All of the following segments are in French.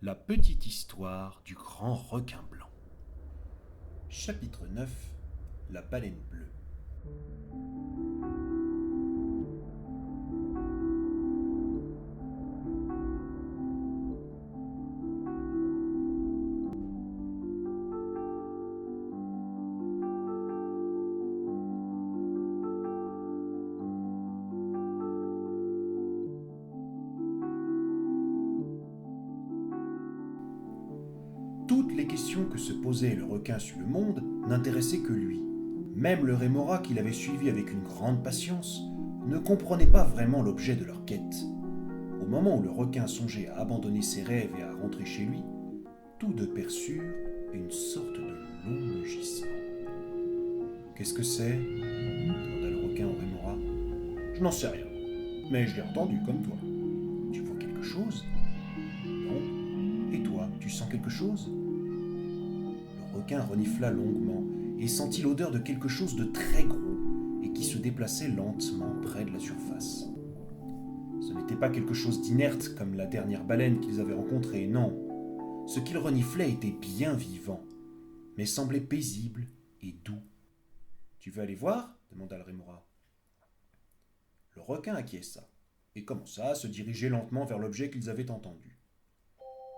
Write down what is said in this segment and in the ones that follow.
La petite histoire du grand requin blanc. Chapitre 9. La baleine bleue. Toutes les questions que se posait le requin sur le monde n'intéressaient que lui. Même le rémora, qu'il avait suivi avec une grande patience, ne comprenait pas vraiment l'objet de leur quête. Au moment où le requin songeait à abandonner ses rêves et à rentrer chez lui, tous deux perçurent une sorte de long mugissement. « Qu'est-ce que c'est » demanda le requin au rémora. « Je n'en sais rien, mais je l'ai entendu comme toi. Tu vois quelque chose ?»« Non. Et toi, tu sens quelque chose ?» Le requin renifla longuement et sentit l'odeur de quelque chose de très gros et qui se déplaçait lentement près de la surface. Ce n'était pas quelque chose d'inerte comme la dernière baleine qu'ils avaient rencontrée, non. Ce qu'il reniflait était bien vivant, mais semblait paisible et doux. « Tu veux aller voir ?» demanda le rémora. Le requin acquiesça et commença à se diriger lentement vers l'objet qu'ils avaient entendu.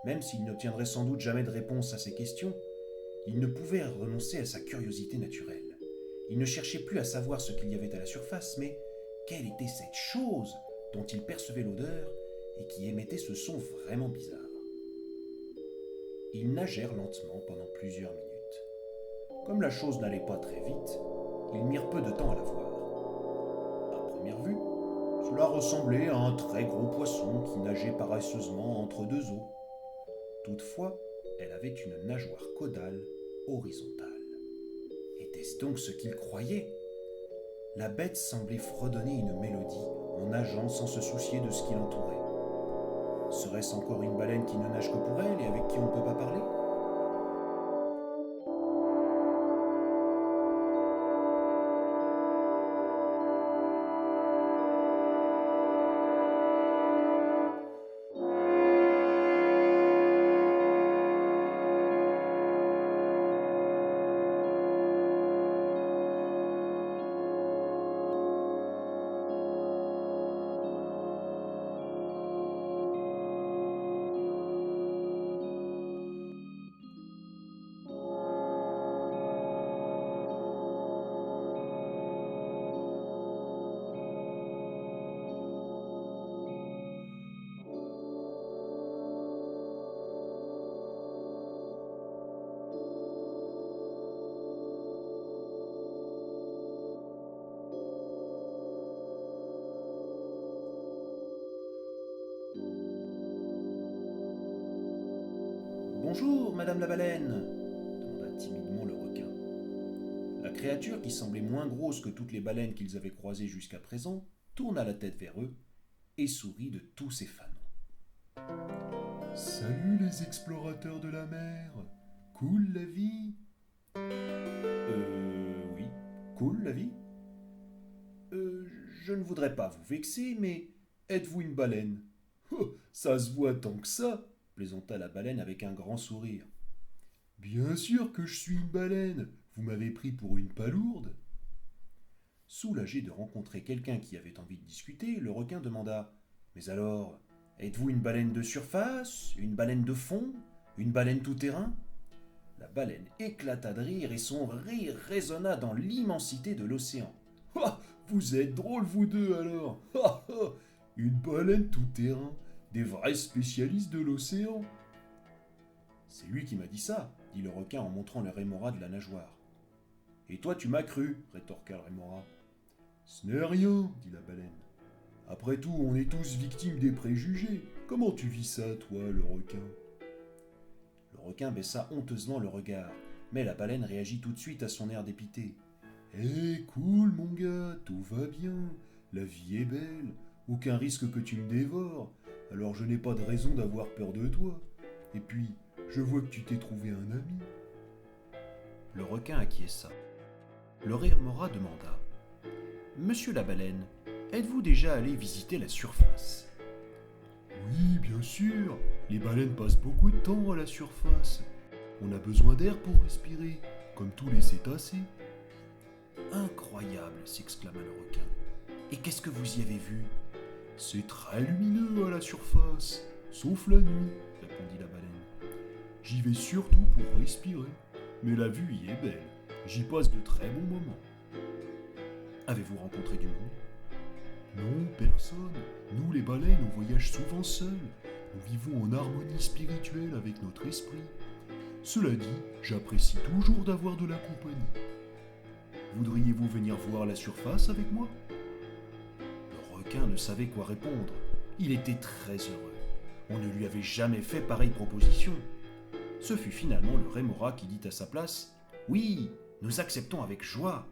Même s'il n'obtiendrait sans doute jamais de réponse à ces questions, il ne pouvait renoncer à sa curiosité naturelle. Il ne cherchait plus à savoir ce qu'il y avait à la surface, mais quelle était cette chose dont il percevait l'odeur et qui émettait ce son vraiment bizarre. Ils nagèrent lentement pendant plusieurs minutes. Comme la chose n'allait pas très vite, ils mirent peu de temps à la voir. À première vue, cela ressemblait à un très gros poisson qui nageait paresseusement entre deux eaux. Toutefois, elle avait une nageoire caudale horizontale. Était-ce donc ce qu'il croyait ? La bête semblait fredonner une mélodie en nageant sans se soucier de ce qui l'entourait. Serait-ce encore une baleine qui ne nage que pour elle et avec qui on ne peut pas parler ? Bonjour, Madame la baleine, demanda timidement le requin. La créature, qui semblait moins grosse que toutes les baleines qu'ils avaient croisées jusqu'à présent, tourna la tête vers eux et sourit de tous ses fanons. Salut les explorateurs de la mer. Cool la vie? Oui, cool la vie. Je ne voudrais pas vous vexer, mais êtes-vous une baleine ? Oh, ça se voit tant que ça, plaisanta la baleine avec un grand sourire. Bien sûr que je suis une baleine. Vous m'avez pris pour une palourde. Soulagé de rencontrer quelqu'un qui avait envie de discuter, le requin demanda « Mais alors, êtes-vous une baleine de surface, une baleine de fond, une baleine tout-terrain ?» La baleine éclata de rire et son rire résonna dans l'immensité de l'océan. « Ah, vous êtes drôles vous deux alors. Ah, ah, une baleine tout-terrain, des vrais spécialistes de l'océan. » C'est lui qui m'a dit ça, dit le requin en montrant le rémora de la nageoire. Et toi tu m'as cru, rétorqua le rémora. Ce n'est rien, dit la baleine. Après tout, on est tous victimes des préjugés. Comment tu vis ça, toi, le requin ? Le requin baissa honteusement le regard, mais la baleine réagit tout de suite à son air dépité. Hé, cool, mon gars, tout va bien. La vie est belle. Aucun risque que tu me dévores. Alors je n'ai pas de raison d'avoir peur de toi. Et puis, je vois que tu t'es trouvé un ami. Le requin acquiesça. Le rémora demanda « Monsieur la baleine, êtes-vous déjà allé visiter la surface ?» Oui, bien sûr. Les baleines passent beaucoup de temps à la surface. On a besoin d'air pour respirer, comme tous les cétacés. Incroyable, s'exclama le requin. Et qu'est-ce que vous y avez vu? C'est très lumineux à la surface, sauf la nuit, répondit la baleine. J'y vais surtout pour respirer, mais la vue y est belle. J'y passe de très bons moments. Avez-vous rencontré du monde? Non, personne. Nous, les baleines, on voyage souvent seuls. Nous vivons en harmonie spirituelle avec notre esprit. Cela dit, j'apprécie toujours d'avoir de la compagnie. Voudriez-vous venir voir la surface avec moi? Le requin ne savait quoi répondre. Il était très heureux. On ne lui avait jamais fait pareille proposition. Ce fut finalement le rémora qui dit à sa place « Oui, nous acceptons avec joie !»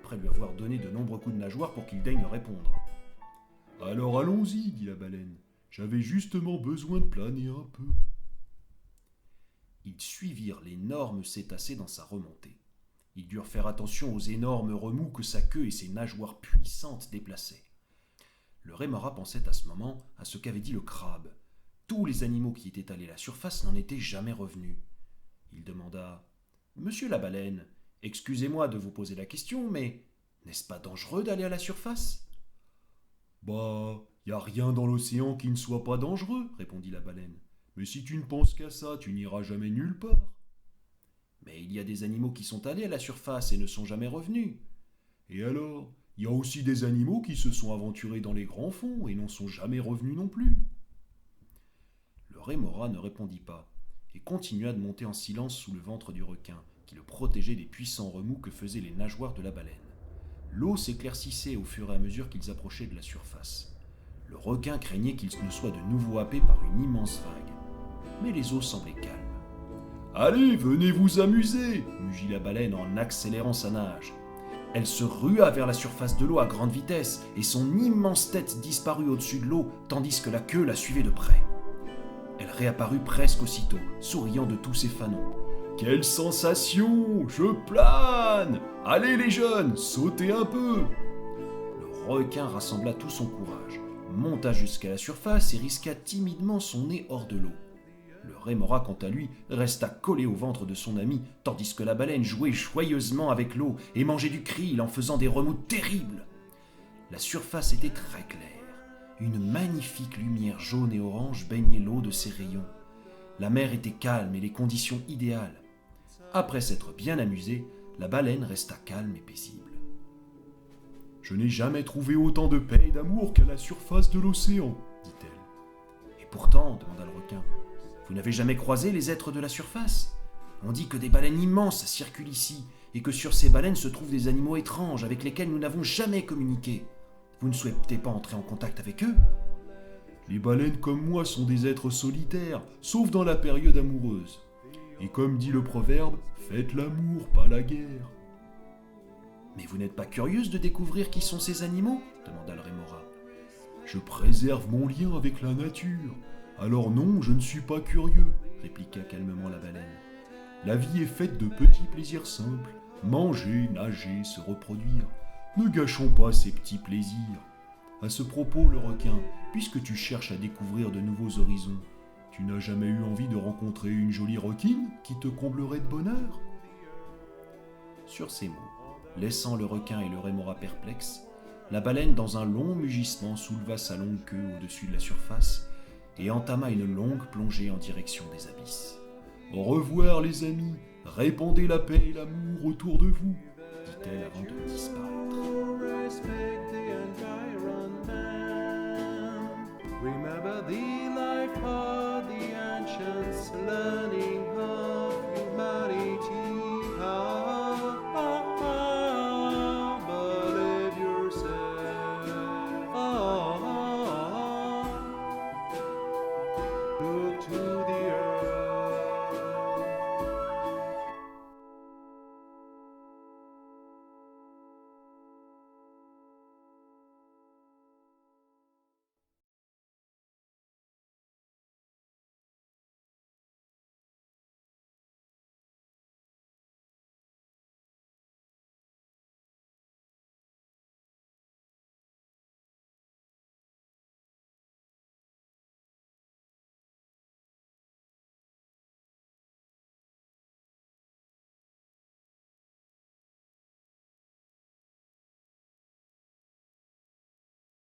après lui avoir donné de nombreux coups de nageoire pour qu'il daigne répondre. « Alors allons-y, dit la baleine. J'avais justement besoin de planer un peu. » Ils suivirent l'énorme cétacé dans sa remontée. Ils durent faire attention aux énormes remous que sa queue et ses nageoires puissantes déplaçaient. Le rémora pensait à ce moment à ce qu'avait dit le crabe. Tous les animaux qui étaient allés à la surface n'en étaient jamais revenus. Il demanda « Monsieur la baleine, excusez-moi de vous poser la question, mais n'est-ce pas dangereux d'aller à la surface ?» Bah, y a rien dans l'océan qui ne soit pas dangereux, répondit la baleine. Mais si tu ne penses qu'à ça, tu n'iras jamais nulle part. Mais il y a des animaux qui sont allés à la surface et ne sont jamais revenus. Et alors, il y a aussi des animaux qui se sont aventurés dans les grands fonds et n'en sont jamais revenus non plus. Le rémora ne répondit pas et continua de monter en silence sous le ventre du requin, qui le protégeait des puissants remous que faisaient les nageoires de la baleine. L'eau s'éclaircissait au fur et à mesure qu'ils approchaient de la surface. Le requin craignait qu'il ne soit de nouveau happé par une immense vague. Mais les eaux semblaient calmes. « Allez, venez vous amuser !» mugit la baleine en accélérant sa nage. Elle se rua vers la surface de l'eau à grande vitesse et son immense tête disparut au-dessus de l'eau tandis que la queue la suivait de près. Elle réapparut presque aussitôt, souriant de tous ses fanons. « Quelle sensation! Je plane! Allez les jeunes, sautez un peu !» Le requin rassembla tout son courage, monta jusqu'à la surface et risqua timidement son nez hors de l'eau. Le rémora, quant à lui, resta collé au ventre de son ami, tandis que la baleine jouait joyeusement avec l'eau et mangeait du krill en faisant des remous terribles. La surface était très claire. Une magnifique lumière jaune et orange baignait l'eau de ses rayons. La mer était calme et les conditions idéales. Après s'être bien amusée, la baleine resta calme et paisible. « Je n'ai jamais trouvé autant de paix et d'amour qu'à la surface de l'océan, dit-elle. »« Et pourtant, demanda le requin, vous n'avez jamais croisé les êtres de la surface? On dit que des baleines immenses circulent ici, et que sur ces baleines se trouvent des animaux étranges avec lesquels nous n'avons jamais communiqué. Vous ne souhaitez pas entrer en contact avec eux? » Les baleines comme moi sont des êtres solitaires, sauf dans la période amoureuse. Et comme dit le proverbe, faites l'amour, pas la guerre. Mais vous n'êtes pas curieuse de découvrir qui sont ces animaux? Demanda le rémora. Je préserve mon lien avec la nature. Alors non, je ne suis pas curieux, répliqua calmement la baleine. La vie est faite de petits plaisirs simples. Manger, nager, se reproduire. Ne gâchons pas ces petits plaisirs. À ce propos, le requin, puisque tu cherches à découvrir de nouveaux horizons, tu n'as jamais eu envie de rencontrer une jolie requine qui te comblerait de bonheur? Sur ces mots, laissant le requin et le rémora perplexes, la baleine, dans un long mugissement, souleva sa longue queue au-dessus de la surface et entama une longue plongée en direction des abysses. « Au revoir les amis, répandez la paix et l'amour autour de vous, » dit-elle avant de disparaître. Remember the life of the ancients, learning of humanity. Believe yourself. Look to the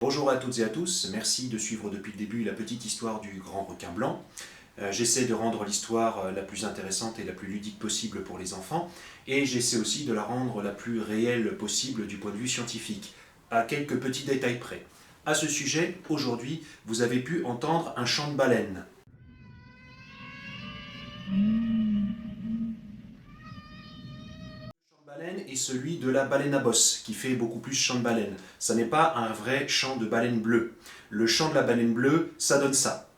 Bonjour à toutes et à tous, merci de suivre depuis le début la petite histoire du grand requin blanc. J'essaie de rendre l'histoire la plus intéressante et la plus ludique possible pour les enfants, et j'essaie aussi de la rendre la plus réelle possible du point de vue scientifique, à quelques petits détails près. À ce sujet, aujourd'hui, vous avez pu entendre un chant de baleine. Baleine est celui de la baleine à bosse, qui fait beaucoup plus chant de baleine. Ça n'est pas un vrai chant de baleine bleue. Le chant de la baleine bleue, ça donne ça.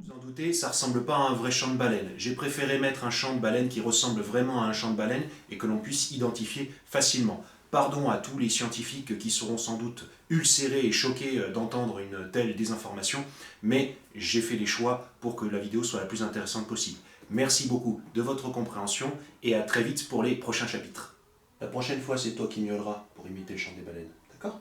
Vous en doutez, ça ressemble pas à un vrai chant de baleine. J'ai préféré mettre un chant de baleine qui ressemble vraiment à un chant de baleine et que l'on puisse identifier facilement. Pardon à tous les scientifiques qui seront sans doute ulcérés et choqués d'entendre une telle désinformation, mais j'ai fait les choix pour que la vidéo soit la plus intéressante possible. Merci beaucoup de votre compréhension et à très vite pour les prochains chapitres. La prochaine fois, c'est toi qui miauleras pour imiter le chant des baleines, d'accord ?